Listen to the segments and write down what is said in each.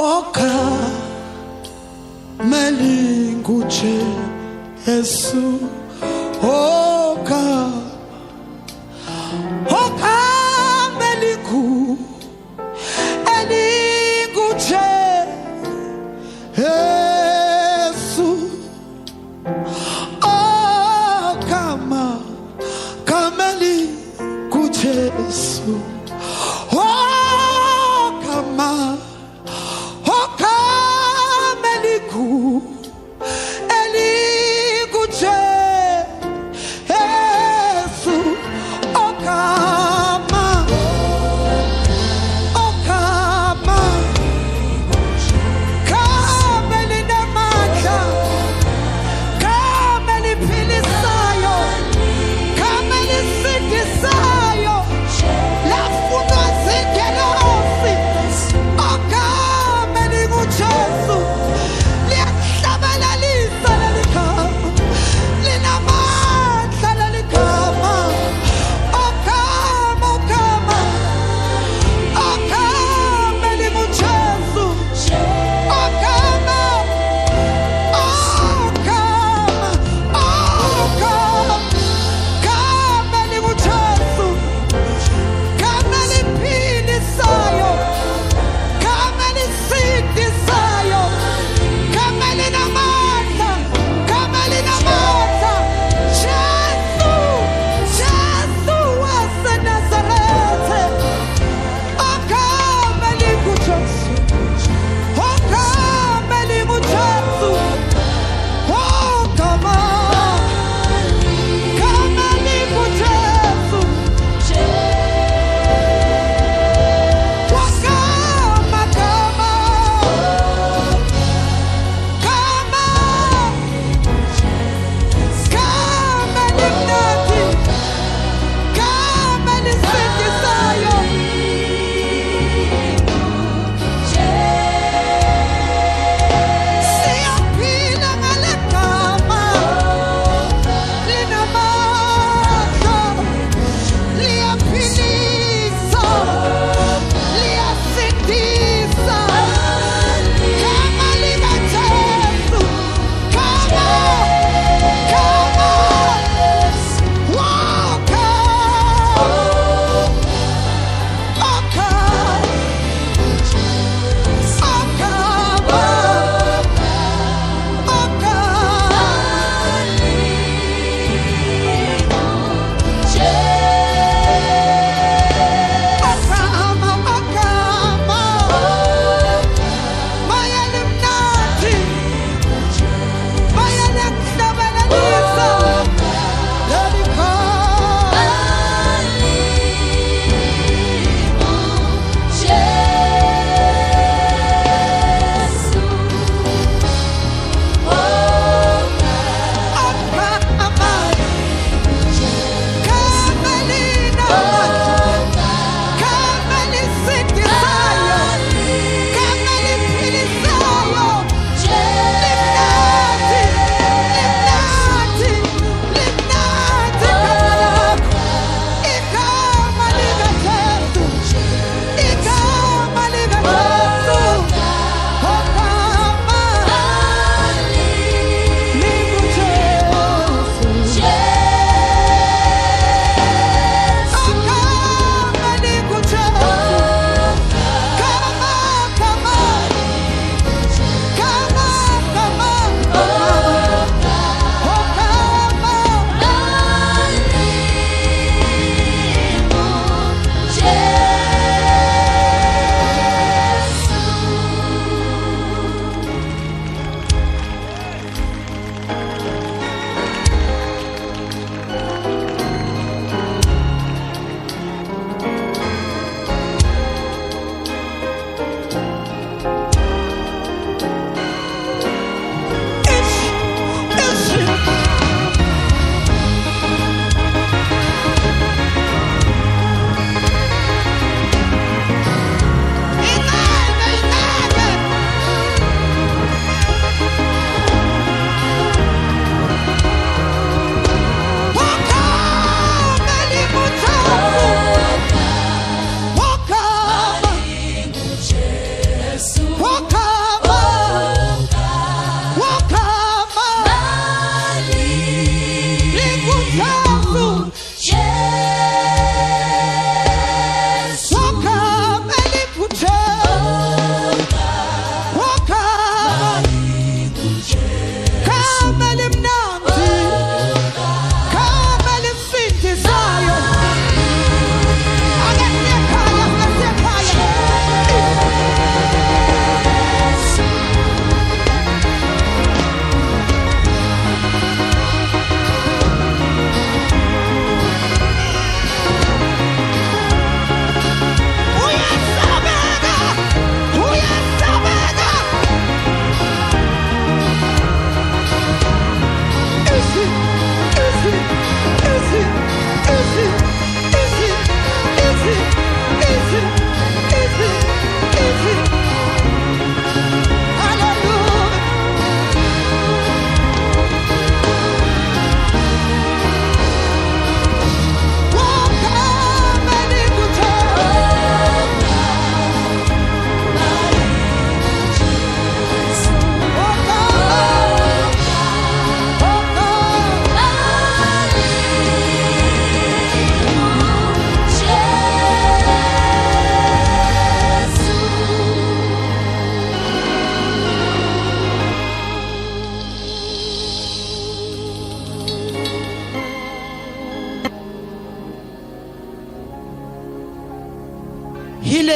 Oka melinguche Yesu. Oka melingu elinguche Yesu. Okama kameli guche Yesu. Okama eliguche Yesu.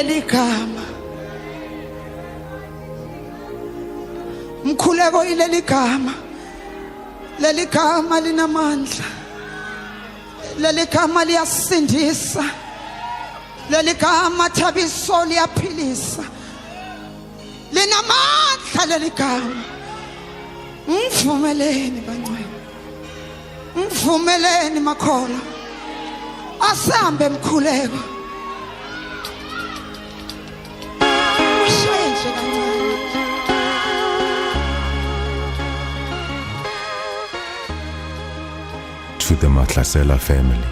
ileli gama, mkhuleko ileli gama. Leli gama linamandla, leli gama liyasindisa, leli gama thabiso liyaphilisa, linamandla leli gama. Mvumeleni bangcwele, mvumeleni makholwa, asambe mkhuleko. Ushenje kancane. To the Matlasela family,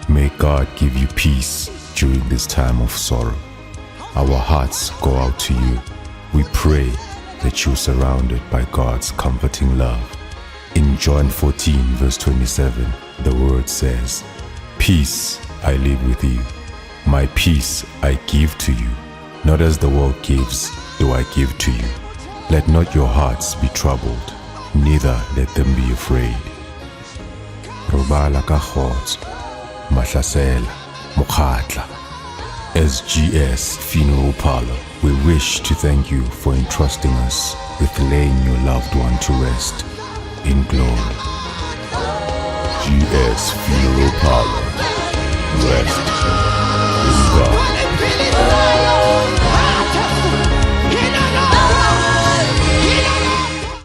may God give you peace during this time of sorrow. Our hearts go out to you. We pray that you're surrounded by God's comforting love. In John 14 verse 27, the word says, "Peace I leave with you, my peace I give to you. Not as the world gives do I give to you. Let not your hearts be troubled, neither let them be afraid." Robala ka kgotso, Mahlasela, Mokhatla. SGS Funeral Parlor, we wish to thank you for entrusting us with laying your loved one to rest in glory. GS Funeral Parlor, rest